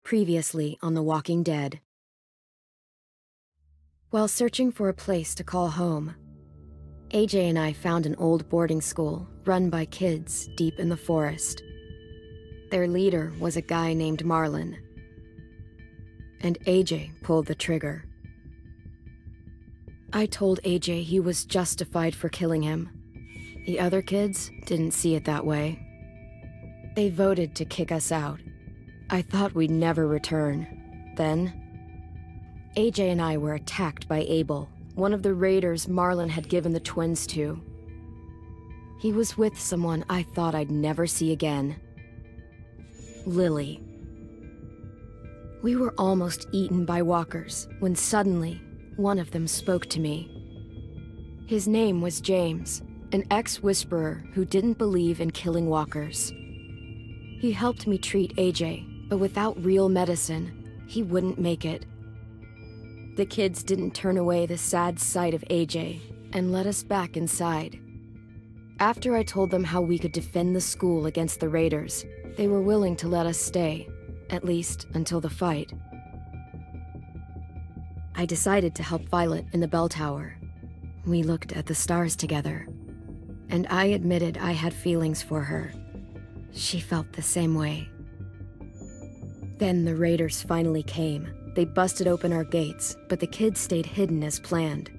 Previously on The Walking Dead. While searching for a place to call home, AJ and I found an old boarding school run by kids deep in the forest. Their leader was a guy named Marlon, and AJ pulled the trigger. I told AJ he was justified for killing him. The other kids didn't see it that way. They voted to kick us out. I thought we'd never return. Then, AJ and I were attacked by Abel, one of the raiders Marlon had given the twins to. He was with someone I thought I'd never see again. Lily. We were almost eaten by walkers when suddenly one of them spoke to me. His name was James, an ex-whisperer who didn't believe in killing walkers. He helped me treat AJ, but without real medicine, he wouldn't make it. The kids didn't turn away the sad sight of AJ and let us back inside. After I told them how we could defend the school against the raiders, they were willing to let us stay, at least until the fight. I decided to help Violet in the bell tower. We looked at the stars together, and I admitted I had feelings for her. She felt the same way. Then the raiders finally came. They busted open our gates, but the kids stayed hidden as planned.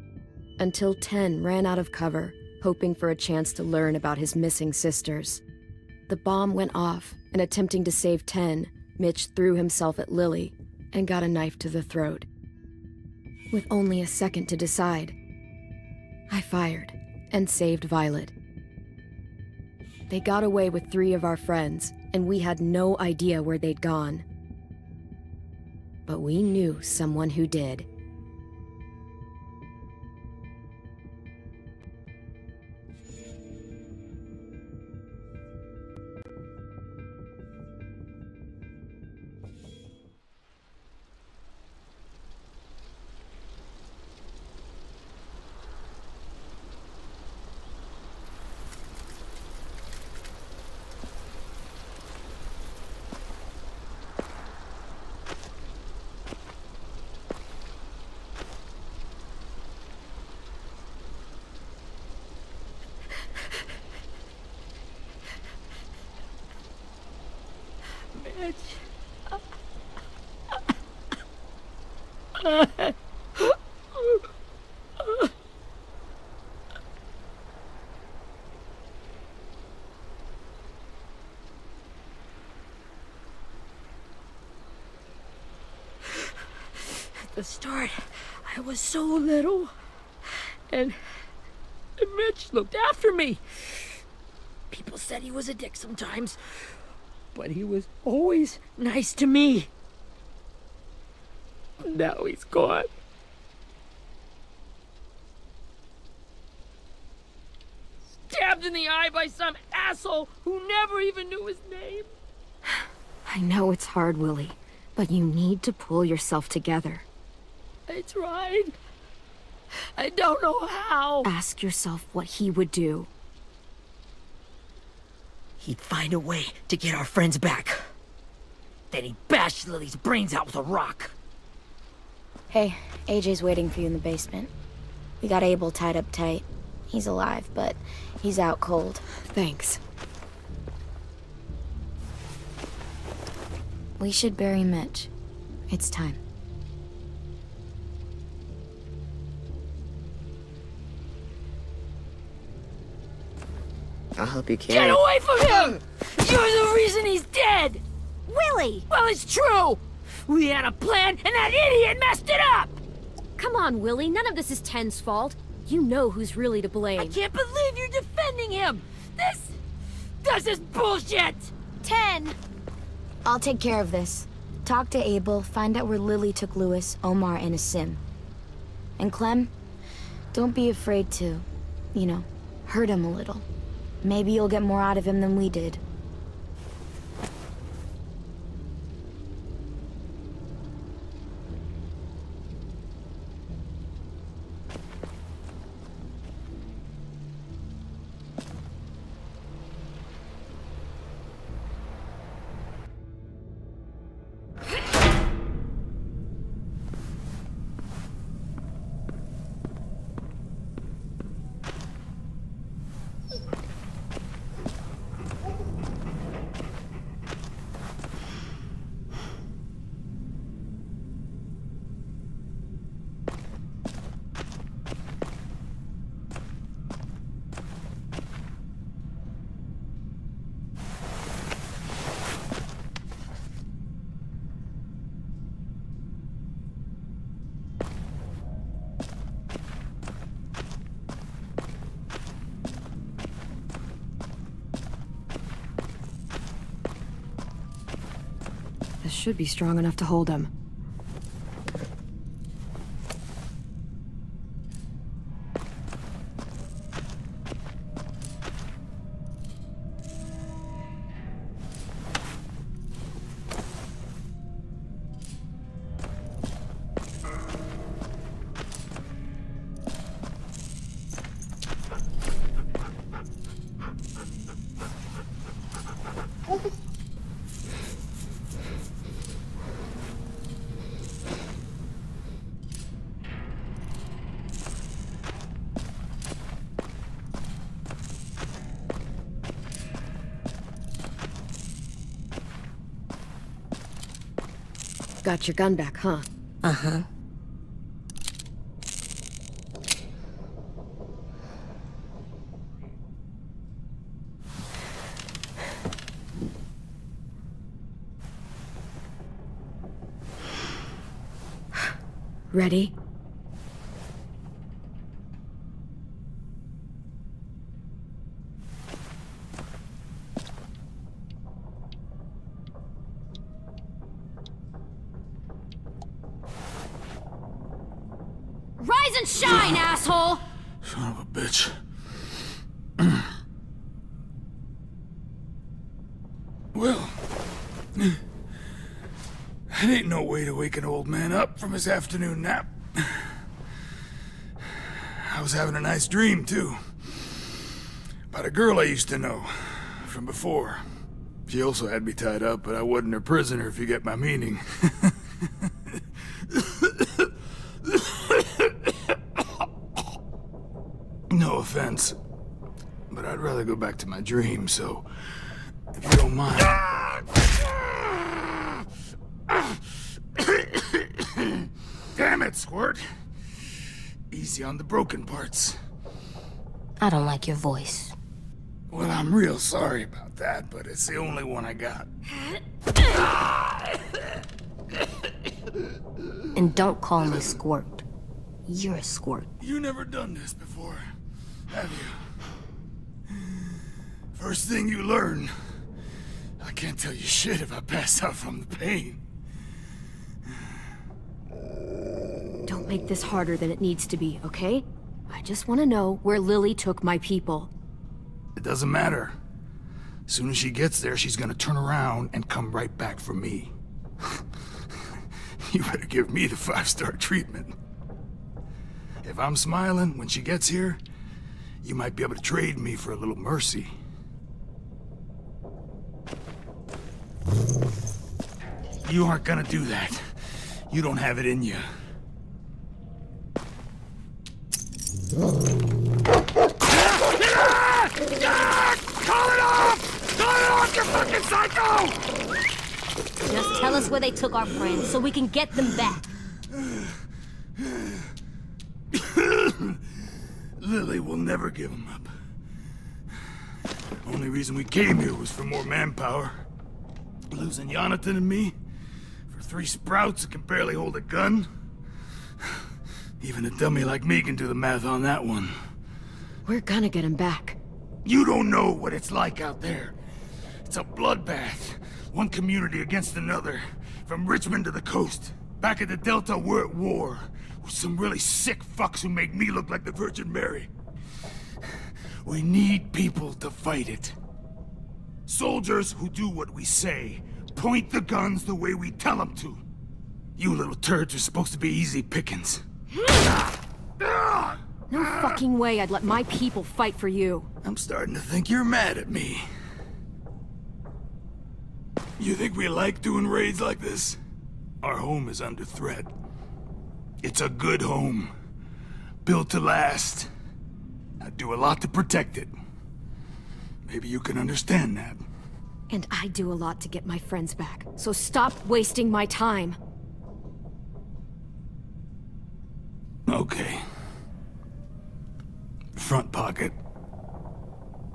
Until 10 ran out of cover, hoping for a chance to learn about his missing sisters. The bomb went off, and attempting to save 10, Mitch threw himself at Lily and got a knife to the throat. With only a second to decide, I fired and saved Violet. They got away with 3 of our friends, and we had no idea where they'd gone. But we knew someone who did. At the start, I was so little, and Mitch looked after me. People said he was a dick sometimes, but he was always nice to me. Now he's gone. Stabbed in the eye by some asshole who never even knew his name. I know it's hard, Willie, but you need to pull yourself together. I tried. I don't know how. Ask yourself what he would do. He'd find a way to get our friends back. Then he'd bash Lily's brains out with a rock. Hey, AJ's waiting for you in the basement. We got Abel tied up tight. He's alive, but he's out cold. Thanks. We should bury Mitch. It's time. I'll help you carry. Get away from him! You're the reason he's dead! Willie! Well, it's true! We had a plan, and that idiot messed it up! Come on, Willie. None of this is Ten's fault. You know who's really to blame. I can't believe you're defending him! This is bullshit! 10! I'll take care of this. Talk to Abel, find out where Lily took Lewis, Omar, and Asim. And Clem, don't be afraid to, hurt him a little. Maybe you'll get more out of him than we did. This should be strong enough to hold him. Got your gun back, huh? Uh-huh. Ready? Rise and shine, asshole! Son of a bitch. Well, that ain't no way to wake an old man up from his afternoon nap. I was having a nice dream, too. About a girl I used to know from before. She also had me tied up, but I wasn't her prisoner, if you get my meaning. No offense, but I'd rather go back to my dream, so if you don't mind. Damn it, Squirt. Easy on the broken parts. I don't like your voice. Well, I'm real sorry about that, but it's the only one I got. And don't call me Squirt. You're a squirt. You never done this before, have you? First thing you learn, I can't tell you shit if I pass out from the pain. Don't make this harder than it needs to be, okay? I just want to know where Lily took my people. It doesn't matter. As soon as she gets there, she's gonna turn around and come right back for me. You better give me the 5-star treatment. If I'm smiling when she gets here, you might be able to trade me for a little mercy. You aren't gonna do that. You don't have it in you. Call it off! Call it off, you fucking psycho! Just tell us where they took our friends so we can get them back. Lily will never give him up. Only reason we came here was for more manpower. Losing Jonathan and me for 3 sprouts that can barely hold a gun. Even a dummy like me can do the math on that one. We're gonna get him back. You don't know what it's like out there. It's a bloodbath. One community against another. From Richmond to the coast. Back at the Delta, we're at war. With some really sick fucks who make me look like the Virgin Mary. We need people to fight it. Soldiers who do what we say. Point the guns the way we tell them to. You little turds are supposed to be easy pickings. No fucking way I'd let my people fight for you. I'm starting to think you're mad at me. You think we like doing raids like this? Our home is under threat. It's a good home. Built to last. I do a lot to protect it. Maybe you can understand that. And I do a lot to get my friends back. So stop wasting my time. Okay. Front pocket.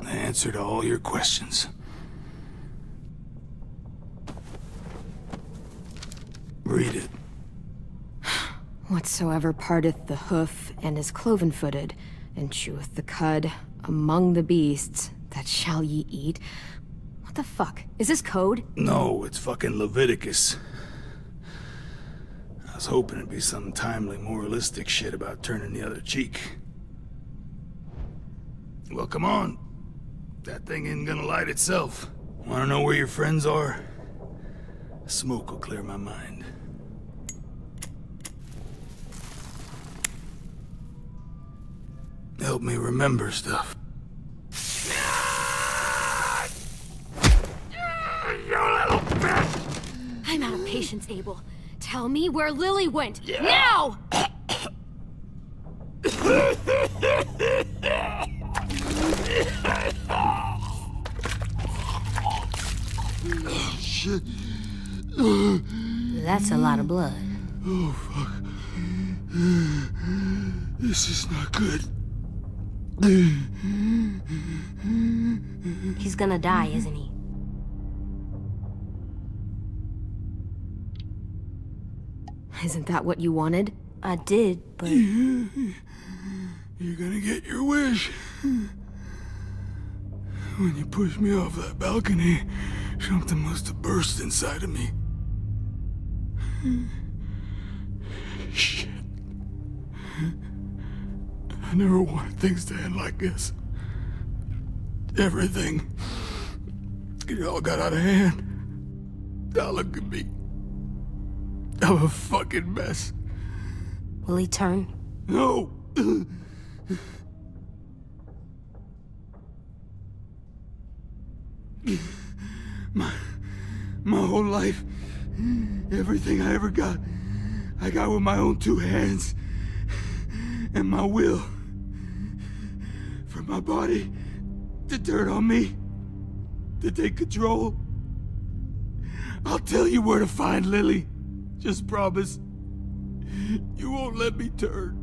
The answer to all your questions. Read it. Whatsoever parteth the hoof and is cloven-footed, and cheweth the cud among the beasts, that shall ye eat. What the fuck? Is this code? No, it's fucking Leviticus. I was hoping it'd be some timely, moralistic shit about turning the other cheek. Well, come on. That thing isn't gonna light itself. Wanna know where your friends are? Smoke will clear my mind. Help me remember stuff. You little bitch! I'm out of patience, Abel. Tell me where Lily went. Now! Shit. That's a lot of blood. Oh, fuck. This is not good. He's gonna die, isn't he? Isn't that what you wanted? I did, but... You're gonna get your wish. When you pushed me off that balcony, something must have burst inside of me. Shit. I never wanted things to end like this. Everything. It all got out of hand. Now look at me. I'm a fucking mess. Will he turn? No! My whole life, everything I ever got, I got with my own two hands. And my will. For my body to turn on me, to take control. I'll tell you where to find Lily. Just promise. You won't let me turn.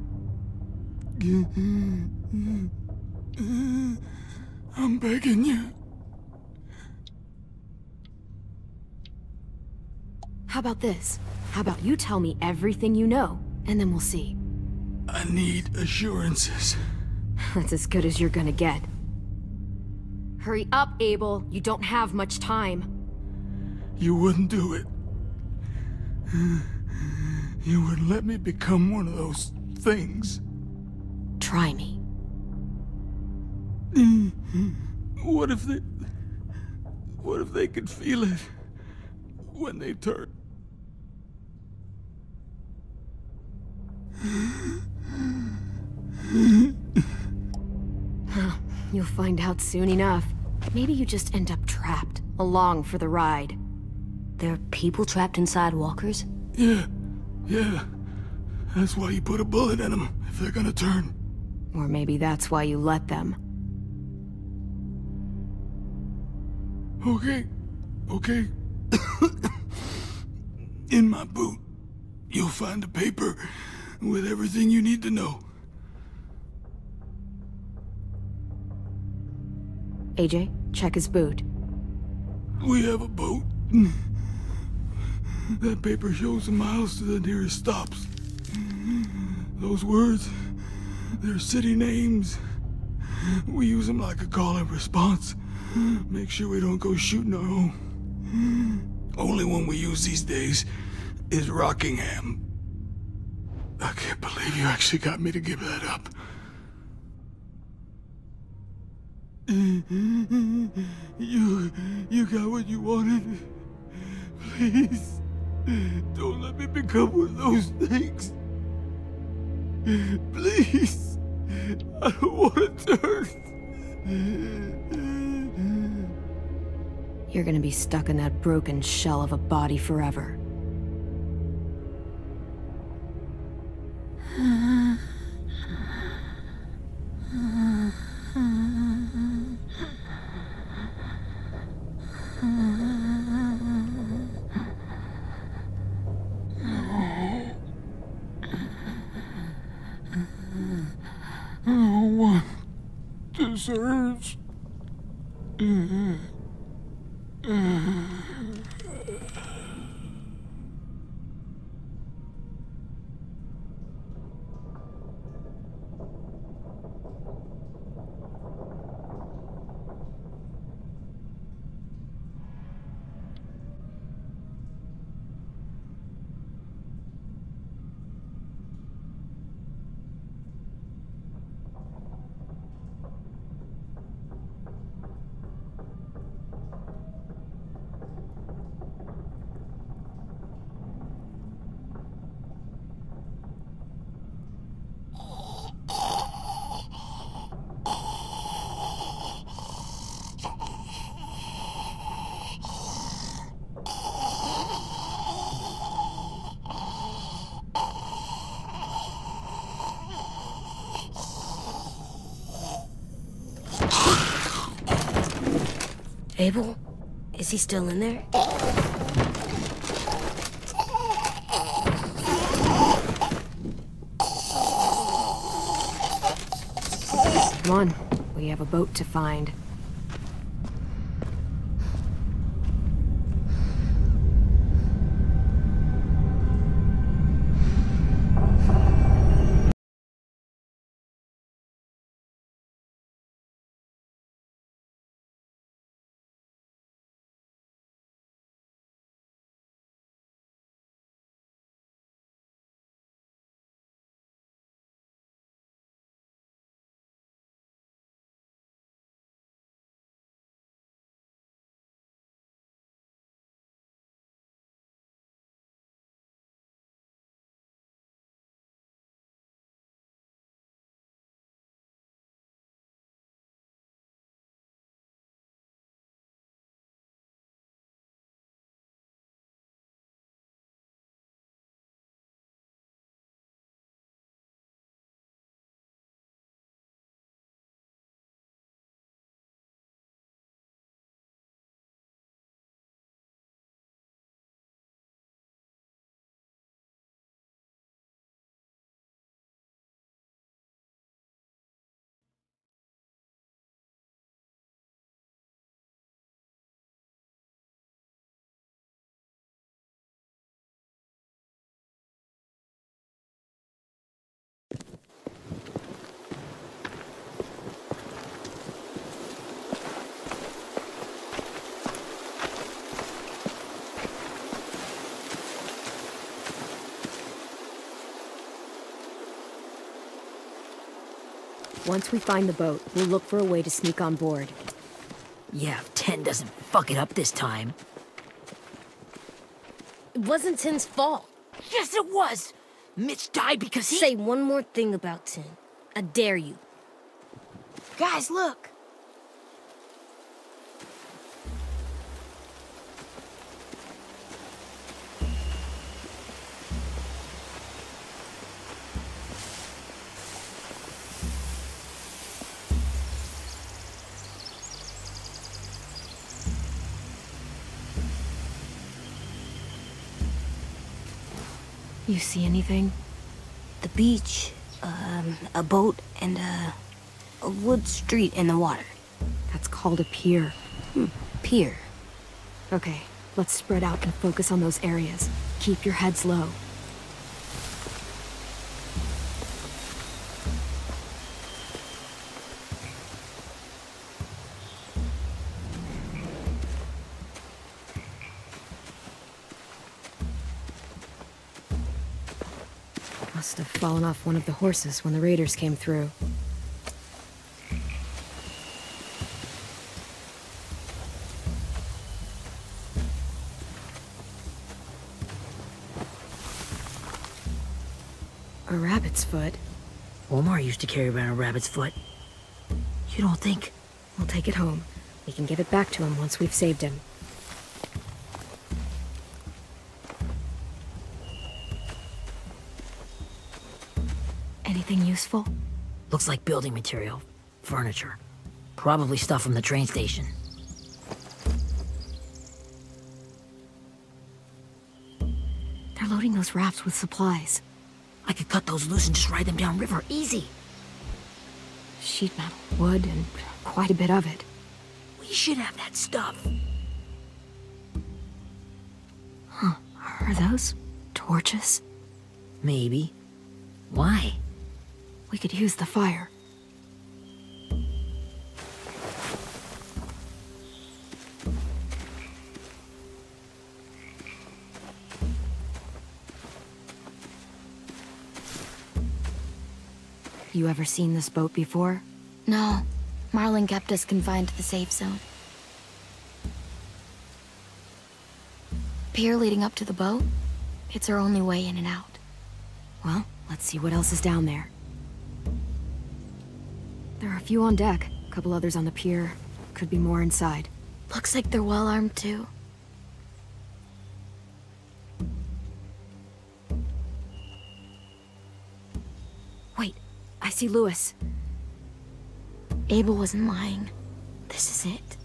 I'm begging you. How about this? How about you tell me everything you know, and then we'll see. I need assurances. That's as good as you're gonna get. Hurry up, Abel. You don't have much time. You wouldn't do it. You wouldn't let me become one of those things. Try me. What if they could feel it when they turn? You'll find out soon enough. Maybe you just end up trapped, along for the ride. There are people trapped inside walkers? Yeah. That's why you put a bullet in them, if they're gonna turn. Or maybe that's why you let them. Okay. In my boot, you'll find a paper with everything you need to know. AJ, check his boot. We have a boat. That paper shows the miles to the nearest stops. Those words, they're city names. We use them like a call and response. Make sure we don't go shooting our own. Only one we use these days is Rockingham. I can't believe you actually got me to give that up. You got what you wanted. Please, don't let me become one of those things. Please, I don't want to turn. You're gonna be stuck in that broken shell of a body forever. No one deserves. Abel? Is he still in there? Come on, we have a boat to find. Once we find the boat, we'll look for a way to sneak on board. Yeah, if 10 doesn't fuck it up this time. It wasn't Tin's fault. Yes, it was! Mitch died because he— Say one more thing about Tin. I dare you. Guys, look! You see anything? The beach, a boat, and a wood street in the water. That's called a pier. Pier. Okay, let's spread out and focus on those areas. Keep your heads low. Must have fallen off one of the horses when the raiders came through. A rabbit's foot. Omar used to carry around a rabbit's foot. You don't think? We'll take it home. We can give it back to him once we've saved him. Anything useful? Looks like building material. Furniture. Probably stuff from the train station. They're loading those rafts with supplies. I could cut those loose and just ride them downriver. Easy. Sheet metal, wood, and quite a bit of it. We should have that stuff. Huh. Are those torches? Maybe. Why? We could use the fire. You ever seen this boat before? No. Marlin kept us confined to the safe zone. Pier leading up to the boat? It's our only way in and out. Well, let's see what else is down there. There are a few on deck, a couple others on the pier. Could be more inside. Looks like they're well armed too. Wait, I see Lewis. Abel wasn't lying. This is it.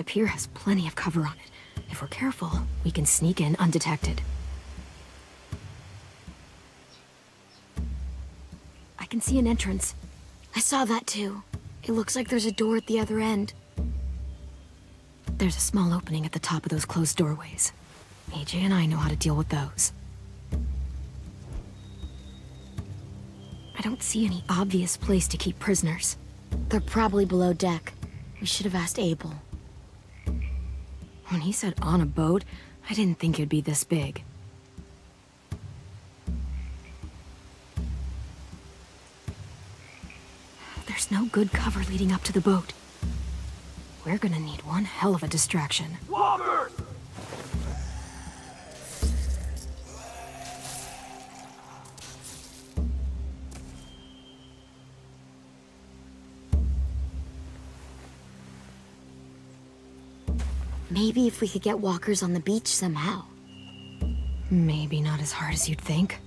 pier has plenty of cover on it. If we're careful, we can sneak in undetected. I can see an entrance. I saw that too. It looks like there's a door at the other end. There's a small opening at the top of those closed doorways. AJ and I know how to deal with those. I don't see any obvious place to keep prisoners. They're probably below deck. We should have asked Abel. When he said on a boat, I didn't think it'd be this big. There's no good cover leading up to the boat. We're gonna need one hell of a distraction. Walker! Maybe if we could get walkers on the beach somehow. Maybe not as hard as you'd think.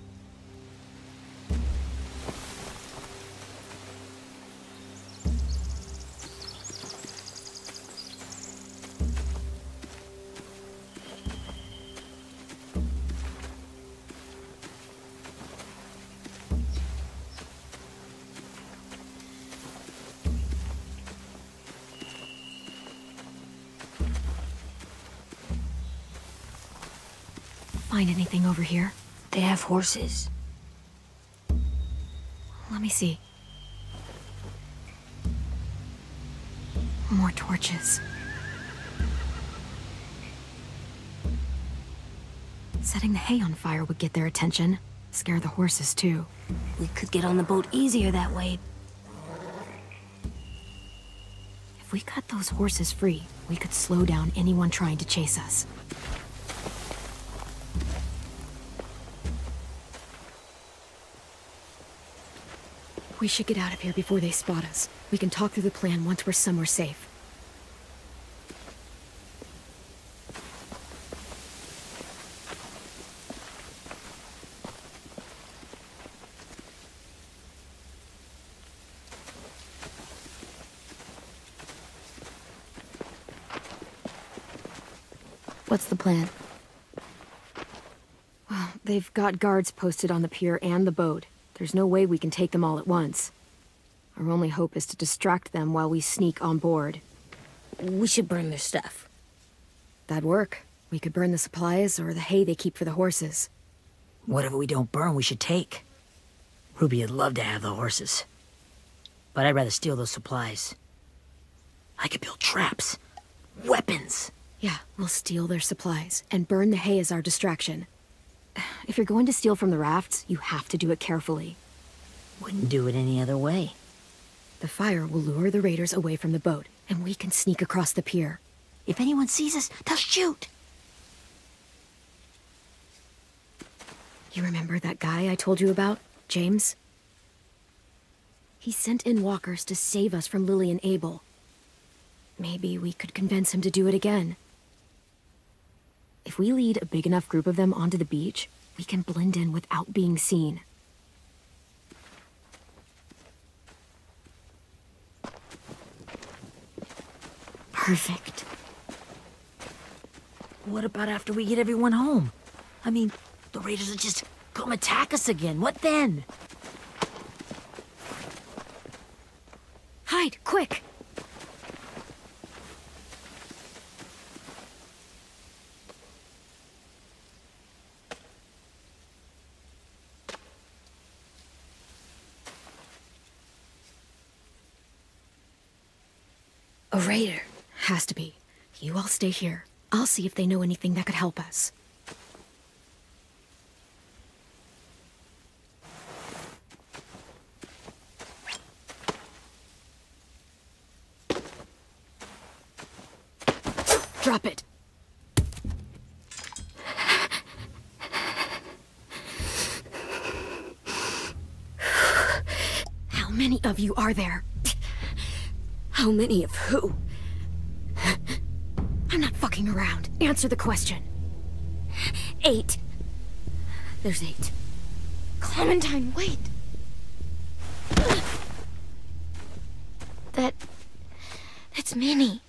Find anything over here? They have horses. Let me see. More torches. Setting the hay on fire would get their attention. Scare the horses, too. We could get on the boat easier that way. If we cut those horses free, we could slow down anyone trying to chase us. We should get out of here before they spot us. We can talk through the plan once we're somewhere safe. What's the plan? Well, they've got guards posted on the pier and the boat. There's no way we can take them all at once. Our only hope is to distract them while we sneak on board. We should burn their stuff. That'd work. We could burn the supplies or the hay they keep for the horses. Whatever we don't burn, we should take. Ruby would love to have the horses. But I'd rather steal those supplies. I could build traps. Weapons. Yeah, we'll steal their supplies and burn the hay as our distraction. If you're going to steal from the rafts, you have to do it carefully. Wouldn't do it any other way. The fire will lure the raiders away from the boat, and we can sneak across the pier. If anyone sees us, they'll shoot. You remember that guy I told you about, James? He sent in walkers to save us from Lily and Abel. Maybe we could convince him to do it again. If we lead a big enough group of them onto the beach, we can blend in without being seen. Perfect. What about after we get everyone home? I mean, the raiders will just come attack us again. What then? Hide, quick! A raider. Has to be. You all stay here. I'll see if they know anything that could help us. Drop it. How many of you are there? How many of who? I'm not fucking around. Answer the question. 8. There's 8. Clementine, wait! That's Minnie.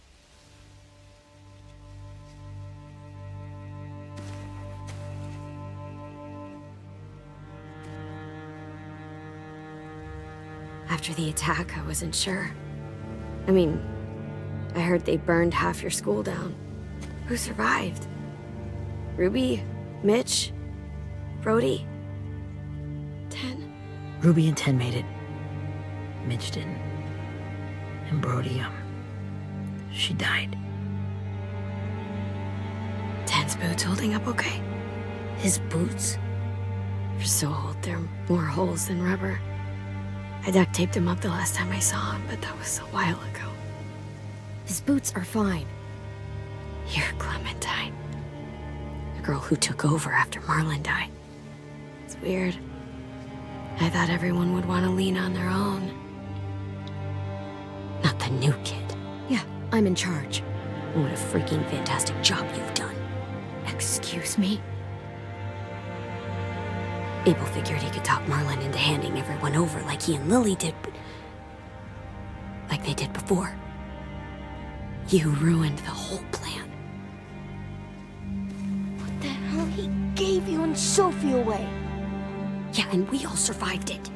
After the attack, I wasn't sure. I mean, I heard they burned half your school down. Who survived? Ruby? Mitch? Brody? Ten? Ruby and Ten made it. Mitch didn't. And Brody, she died. Ten's boots holding up okay? His boots? They're so old, there are more holes than rubber. I duct taped him up the last time I saw him, but that was a while ago. His boots are fine. You're Clementine. The girl who took over after Marlon died. It's weird. I thought everyone would want to lean on their own. Not the new kid. Yeah, I'm in charge. What a freaking fantastic job you've done. Excuse me? Abel figured he could talk Marlon into handing everyone over like he and Lily did, but... like they did before. You ruined the whole plan. What the hell? He gave you and Sophie away. Yeah, and we all survived it.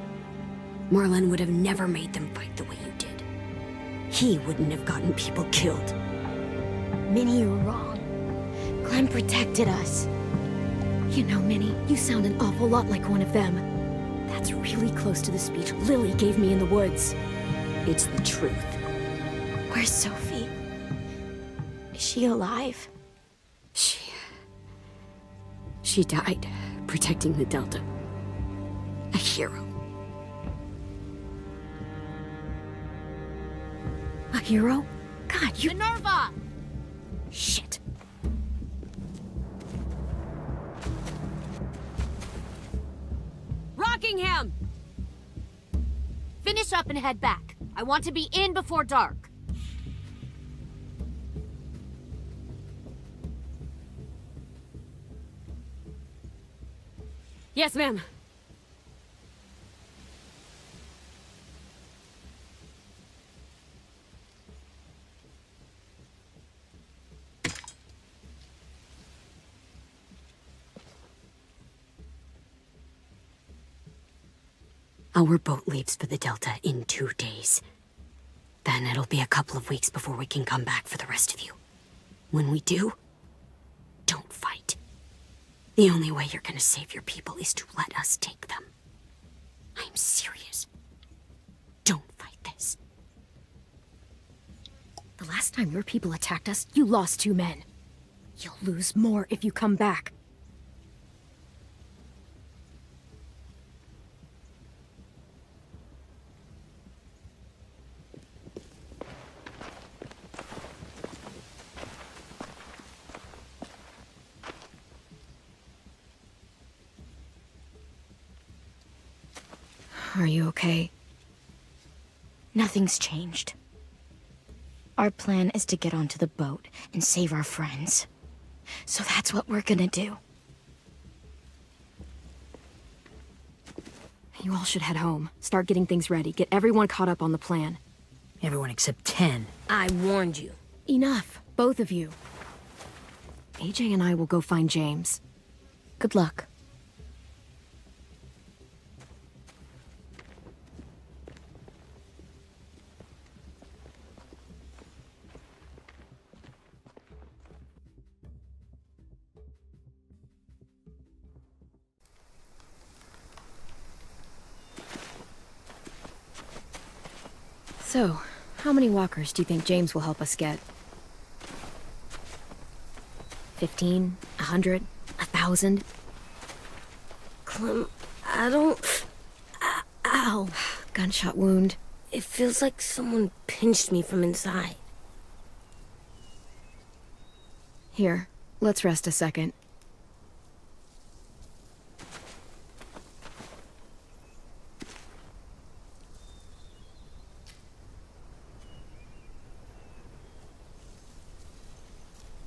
Marlon would have never made them fight the way you did. He wouldn't have gotten people killed. Minnie, you're wrong. Clem protected us. You know, Minnie, you sound an awful lot like one of them. That's really close to the speech Lily gave me in the woods. It's the truth. Where's Sophie? Is she alive? She died protecting the Delta. A hero. A hero? God, you... Minerva! Shit. Rockingham! Finish up and head back. I want to be in before dark. Yes, ma'am. Our boat leaves for the Delta in 2 days. Then it'll be a couple of weeks before we can come back for the rest of you. When we do, don't fight. The only way you're gonna save your people is to let us take them. I'm serious. Don't fight this. The last time your people attacked us, you lost 2 men. You'll lose more if you come back. Are you okay? Nothing's changed. Our plan is to get onto the boat and save our friends. So that's what we're gonna do. You all should head home. Start getting things ready. Get everyone caught up on the plan. Everyone except 10. I warned you. Enough, both of you. AJ and I will go find James. Good luck. So, how many walkers do you think James will help us get? 15? 100? 1,000? Clem, I don't... Ow. Gunshot wound. It feels like someone pinched me from inside. Here, let's rest a second.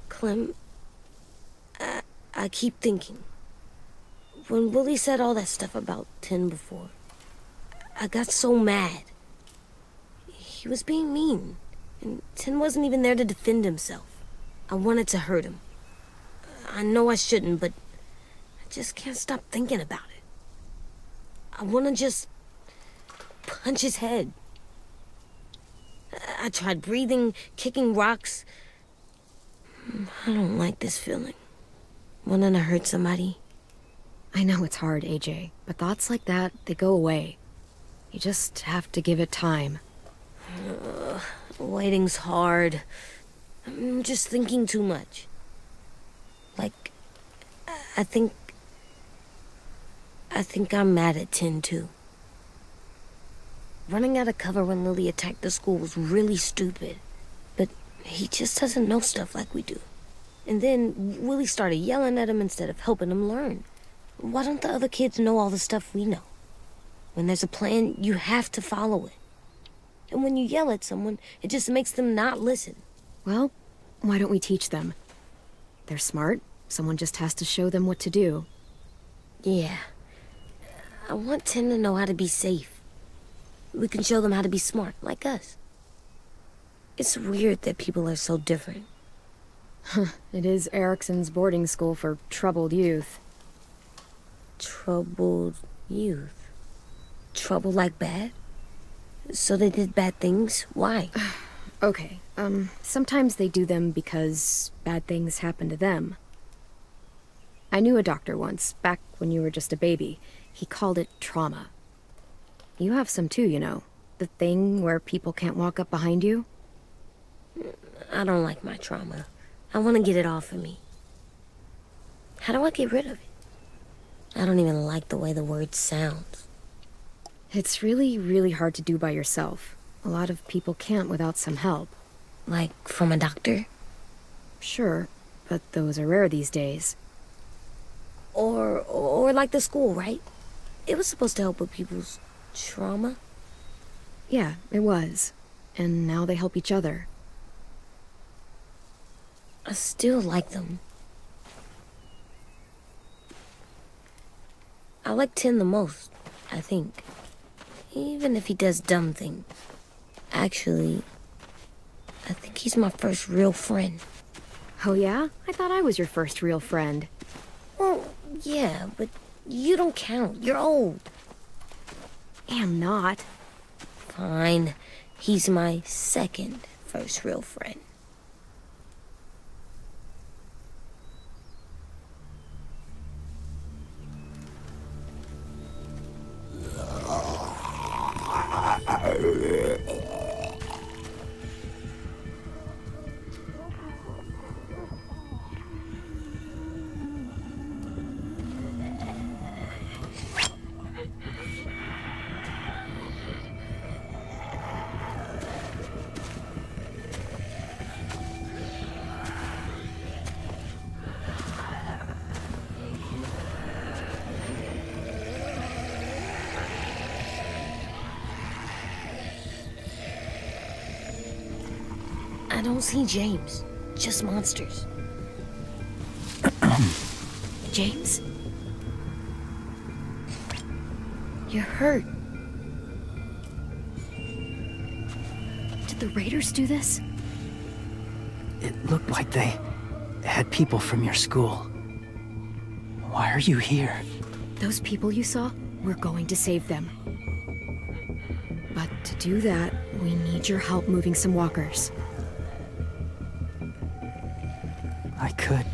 Clem, I keep thinking. When Willie said all that stuff about Tin before, I got so mad. He was being mean, and Tin wasn't even there to defend himself. I wanted to hurt him. I know I shouldn't, but I just can't stop thinking about it. I want to just punch his head. I tried breathing, kicking rocks. I don't like this feeling. Wanting to hurt somebody. I know it's hard, AJ, but thoughts like that, they go away. You just have to give it time. Waiting's hard. I'm just thinking too much. Like, I think I'm mad at Tin, too. Running out of cover when Lily attacked the school was really stupid. But he just doesn't know stuff like we do. And then Willie started yelling at him instead of helping him learn. Why don't the other kids know all the stuff we know? When there's a plan, you have to follow it. And when you yell at someone, it just makes them not listen. Well, why don't we teach them? They're smart. Someone just has to show them what to do. Yeah. I want Tin to know how to be safe. We can show them how to be smart, like us. It's weird that people are so different. It is Erickson's boarding school for troubled youth. Troubled youth? Trouble like bad? So they did bad things? Why? Okay, sometimes they do them because bad things happen to them. I knew a doctor once, back when you were just a baby. He called it trauma. You have some too, you know. The thing where people can't walk up behind you. I don't like my trauma. I want to get it off of me. How do I get rid of it? I don't even like the way the word sounds. It's really, really hard to do by yourself. A lot of people can't without some help. Like from a doctor? Sure, but those are rare these days. Or like the school, right? It was supposed to help with people's trauma? Yeah, it was. And now they help each other. I still like them. I like Tin the most, I think. Even if he does dumb things. Actually, I think he's my first real friend. Oh yeah? I thought I was your first real friend. Well, yeah, but you don't count. You're old. Am not. Fine. He's my second first real friend. I don't see James, just monsters. James? You're hurt. Did the raiders do this? It looked like they had people from your school. Why are you here? Those people you saw, we're going to save them. But to do that, we need your help moving some walkers. I could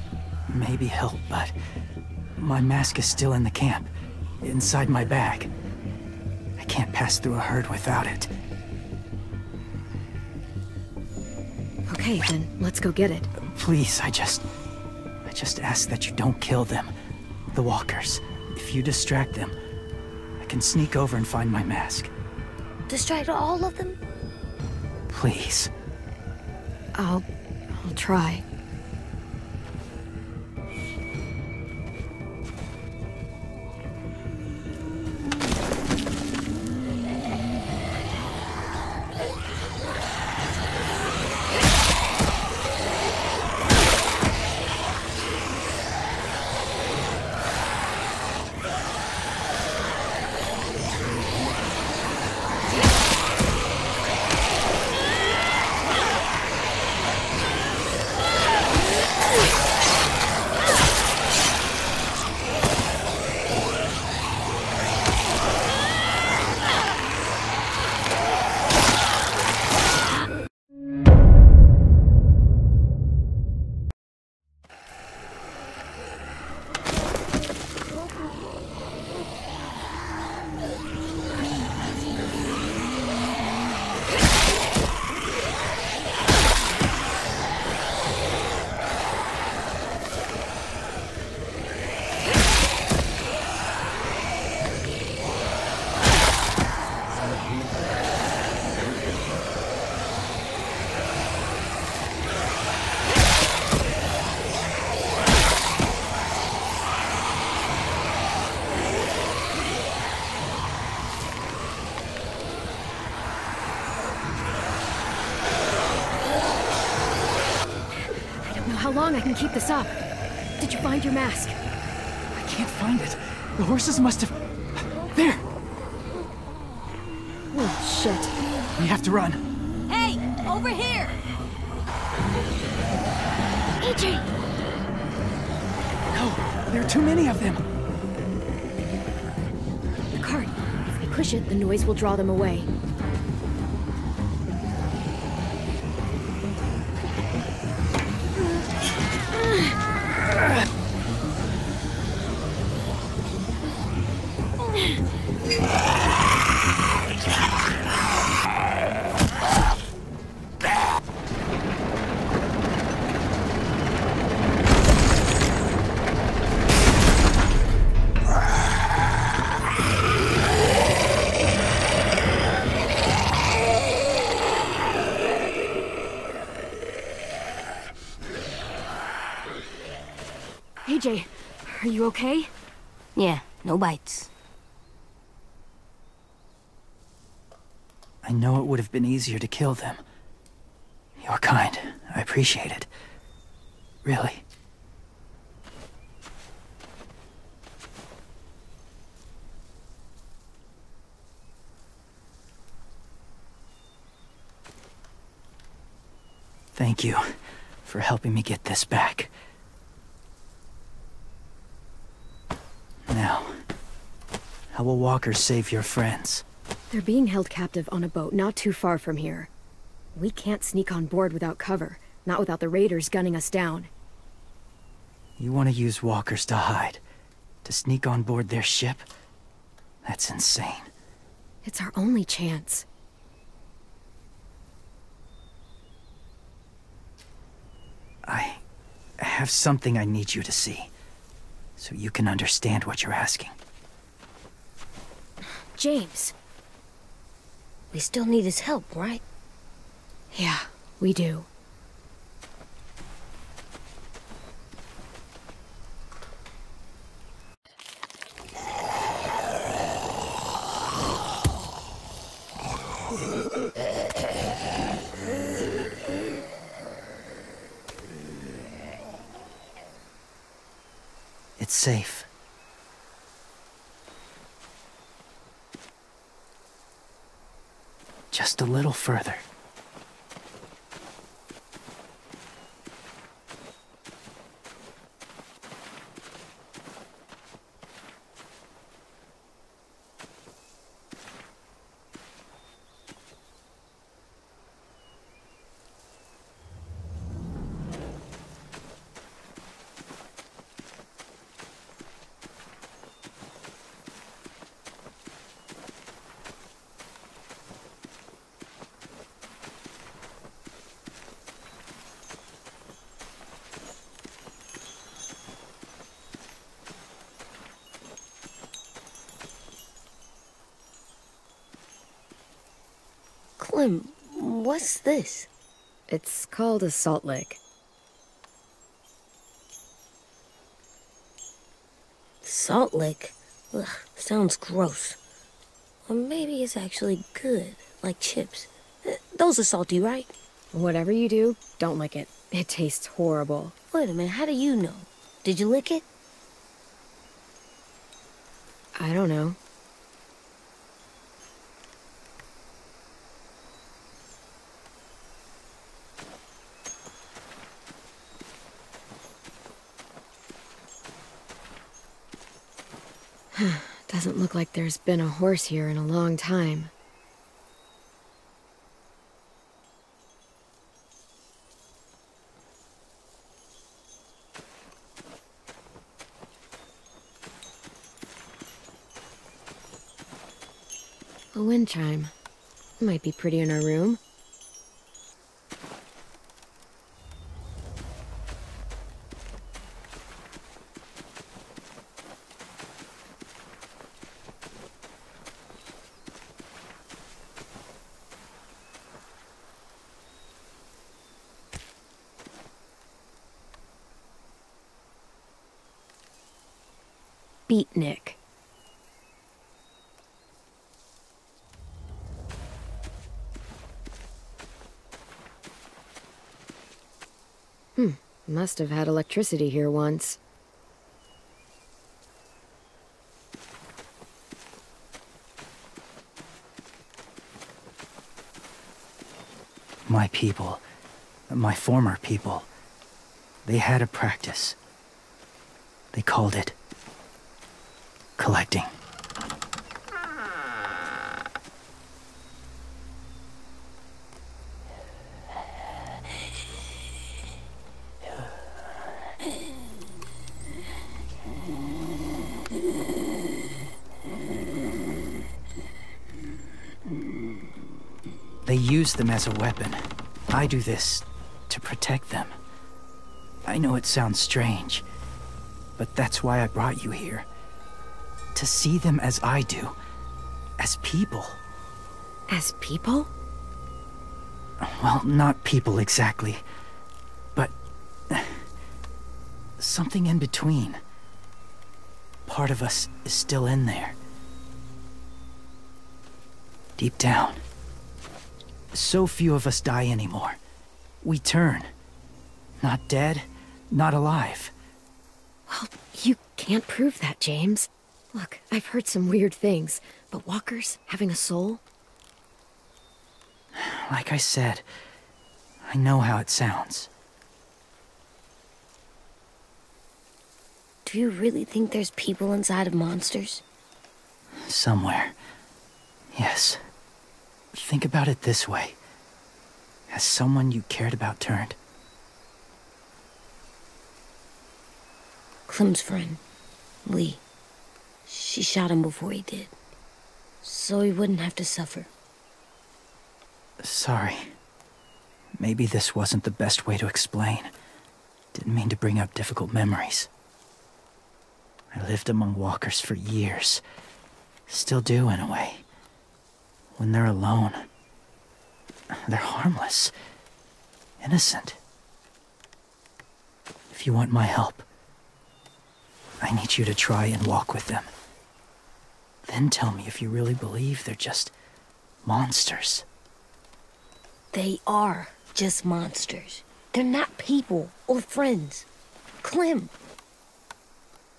maybe help, but my mask is still in the camp, inside my bag. I can't pass through a herd without it. Okay, then let's go get it. Please, I just ask that you don't kill them. The walkers. If you distract them, I can sneak over and find my mask. Distract all of them? Please. I'll try. how long I can keep this up. Did you find your mask? I can't find it. The horses must have... There! Oh, shit. We have to run. Hey, over here! AJ! No, there are too many of them. The cart. If we push it, the noise will draw them away. AJ, are you okay? Yeah, no bites. I know it would have been easier to kill them. You're kind. I appreciate it. Really. Thank you for helping me get this back. Now, how will walkers save your friends? They're being held captive on a boat not too far from here. We can't sneak on board without cover, not without the raiders gunning us down. You want to use walkers to hide? To sneak on board their ship? That's insane. It's our only chance. I have something I need you to see, so you can understand what you're asking. James. We still need his help, right? Yeah, we do. It's safe. Just a little further. Clem, what's this? It's called a salt lick. Salt lick? Ugh, sounds gross. Or maybe it's actually good, like chips. Those are salty, right? Whatever you do, don't lick it. It tastes horrible. Wait a minute, how do you know? Did you lick it? I don't know. Doesn't look like there's been a horse here in a long time. A wind chime. Might be pretty in our room. Beatnik. Must have had electricity here once. My people, my former people, they had a practice. They called it collecting. They use them as a weapon. I do this to protect them. I know it sounds strange, but that's why I brought you here. To see them as I do. As people. As people? Well, not people exactly, but something in between. Part of us is still in there. Deep down. So few of us die anymore. We turn. Not dead, not alive. Well, you can't prove that, James. Look, I've heard some weird things, but walkers having a soul? Like I said, I know how it sounds. Do you really think there's people inside of monsters? Somewhere. Yes. Think about it this way. Has someone you cared about turned? Clem's friend, Lee. She shot him before he did. So he wouldn't have to suffer. Sorry. Maybe this wasn't the best way to explain. Didn't mean to bring up difficult memories. I lived among walkers for years. Still do, in a way. When they're alone, they're harmless. Innocent. If you want my help, I need you to try and walk with them. Then tell me if you really believe they're just monsters. They are just monsters. They're not people or friends. Clem,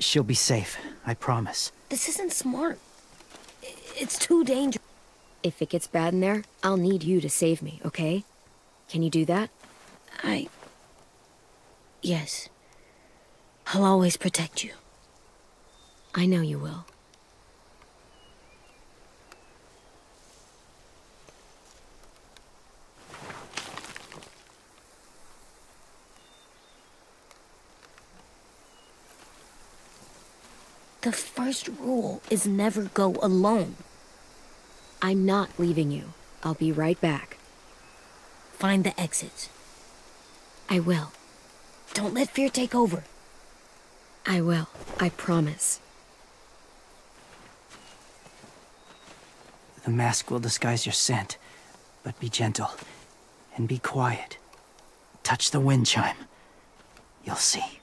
She'll be safe, I promise. this isn't smart. It's too dangerous. If it gets bad in there, I'll need you to save me, okay? Can you do that? Yes. I'll always protect you. I know you will. The first rule is never go alone. I'm not leaving you. I'll be right back. Find the exits. I will. Don't let fear take over. I will. I promise. The mask will disguise your scent, but be gentle and be quiet. Touch the wind chime. You'll see.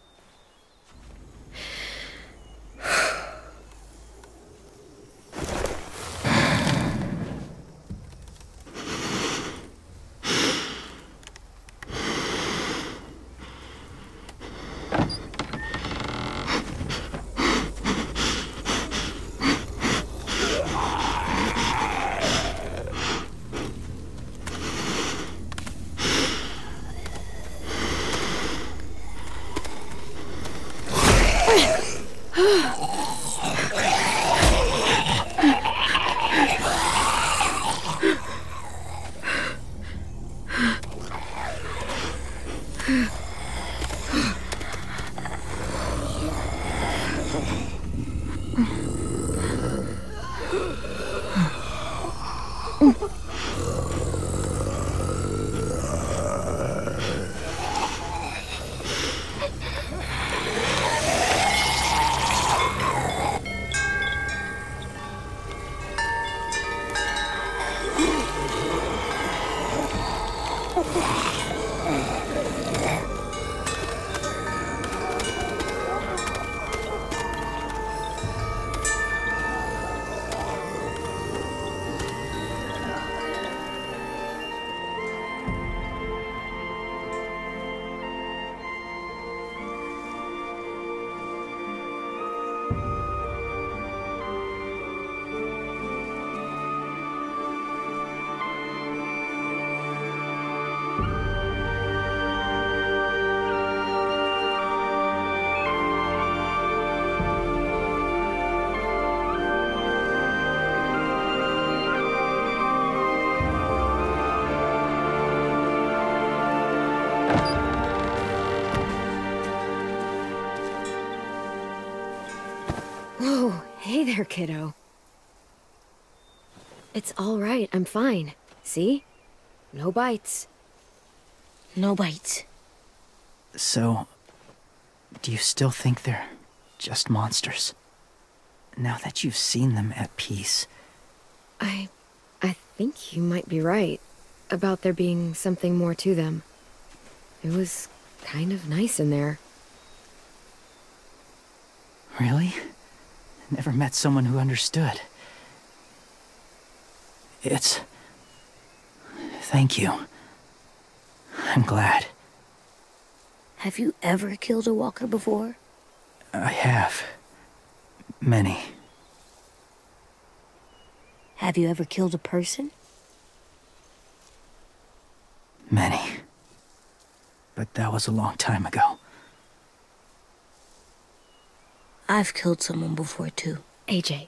Whoa, hey there, kiddo. It's all right, I'm fine. See? No bites. No bites. So, do you still think they're just monsters? Now that you've seen them at peace. I think you might be right about there being something more to them. It was kind of nice in there. Really? Never met someone who understood. Thank you. I'm glad. Have you ever killed a walker before? I have. Many. Have you ever killed a person? Many. But that was a long time ago. I've killed someone before too. AJ.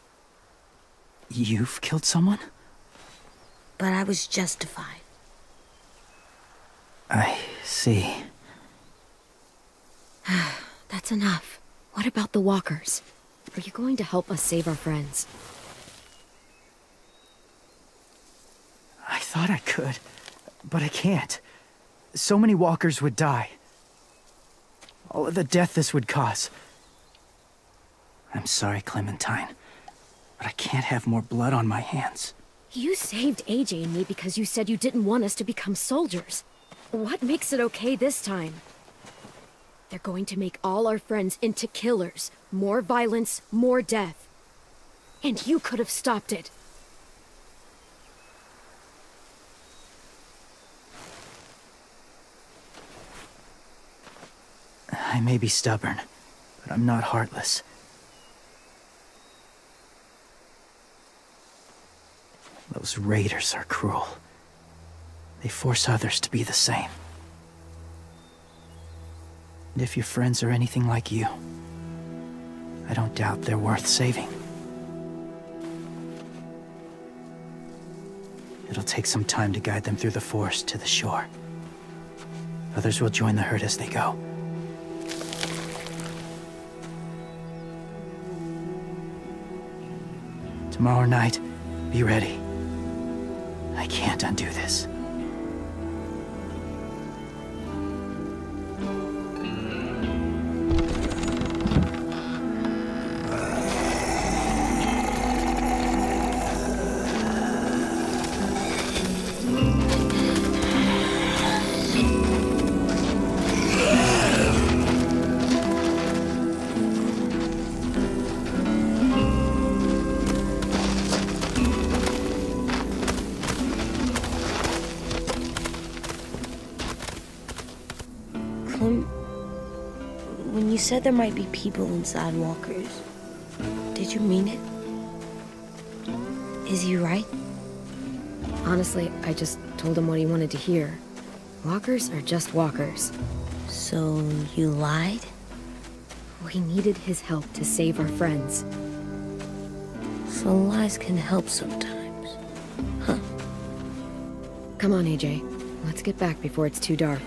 You've killed someone? But I was justified. I see. That's enough. What about the walkers? Are you going to help us save our friends? I thought I could, but I can't. So many walkers would die. All of the death this would cause. I'm sorry, Clementine, but I can't have more blood on my hands. You saved AJ and me because you said you didn't want us to become soldiers. What makes it okay this time? They're going to make all our friends into killers. More violence, more death. And you could have stopped it. I may be stubborn, but I'm not heartless. Those raiders are cruel. They force others to be the same. And if your friends are anything like you, I don't doubt they're worth saving. It'll take some time to guide them through the forest to the shore. Others will join the herd as they go. Tomorrow night, be ready. I can't undo this. When you said there might be people inside walkers, did you mean it? Is he right? Honestly, I just told him what he wanted to hear. Walkers are just walkers. So you lied? We needed his help to save our friends. So lies can help sometimes. Huh. Come on, AJ. Let's get back before it's too dark.